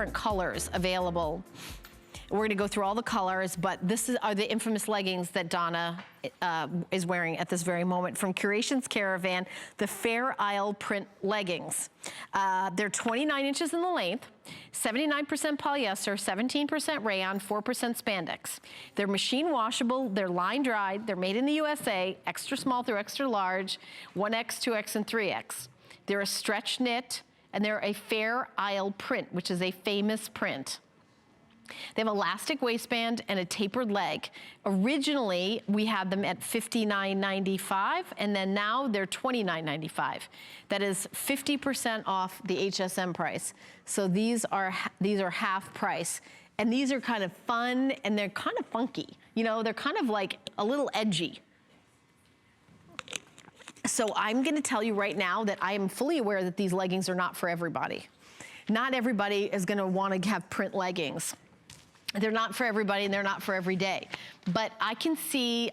different colors available. We're gonna go through all the colors, but are the infamous leggings that Donna is wearing at this very moment from Curations Caravan, the FairIsle print leggings. They're 29 inches in the length, 79% polyester, 17% rayon, 4% spandex. They're machine washable, they're line dried, they're made in the USA, extra small through extra large, 1X, 2X, and 3X. They're a stretch knit, and they're a FairIsle print, which is a famous print. They have elastic waistband and a tapered leg. Originally, we had them at $59.95, and then now they're $29.95. That is 50% off the HSN price. So these are half price. And these are kind of fun, and they're kind of funky. You know, they're kind of like a little edgy. So I'm gonna tell you right now that I am fully aware that these leggings are not for everybody. Not everybody is gonna wanna have print leggings. They're not for everybody, and they're not for every day. But I can see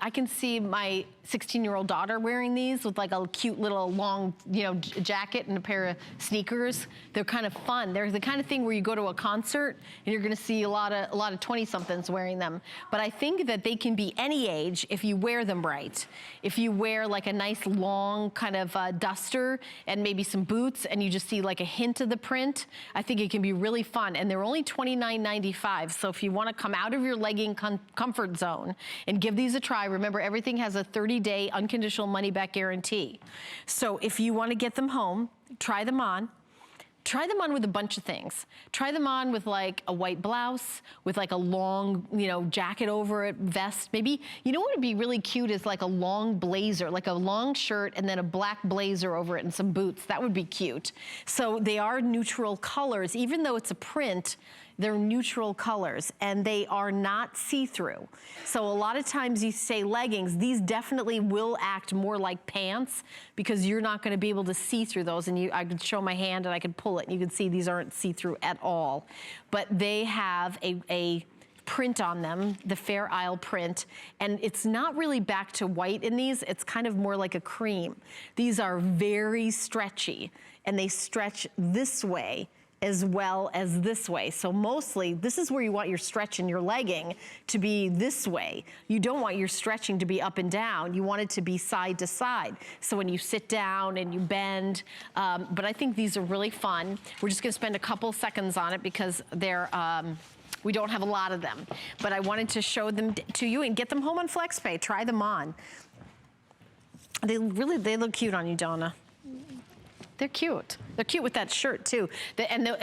my 16-year-old daughter wearing these with like a cute little long, you know, jacket and a pair of sneakers. They're kind of fun. They're the kind of thing where you go to a concert and you're gonna see a lot of 20-somethings wearing them. But I think that they can be any age if you wear them right. If you wear like a nice long kind of duster and maybe some boots, and you just see like a hint of the print, I think it can be really fun. And they're only $29.95. So if you wanna come out of your legging comfort zone and give these a try, remember everything has a 30-day unconditional money-back guarantee. So if you want to get them home, try them on. Try them on with a bunch of things. Try them on with like a white blouse, with like a long, you know, jacket over it, vest. Maybe, you know what would be really cute is like a long blazer, like a long shirt and then a black blazer over it and some boots. That would be cute. So they are neutral colors. Even though it's a print, they're neutral colors, and they are not see-through. So a lot of times you say leggings, these definitely will act more like pants because you're not gonna be able to see through those. And I could show my hand and I could pull it and you can see these aren't see-through at all. But they have a print on them, the FairIsle print, and it's not really back to white in these, it's kind of more like a cream. These are very stretchy, and they stretch this way as well as this way. So mostly, this is where you want your stretch in your legging to be this way. You don't want your stretching to be up and down. You want it to be side to side. So when you sit down and you bend, but I think these are really fun. We're just gonna spend a couple seconds on it because they're, we don't have a lot of them. But I wanted to show them to you and get them home on FlexPay. Try them on. They look cute on you, Donna. They're cute. They're cute with that shirt too. And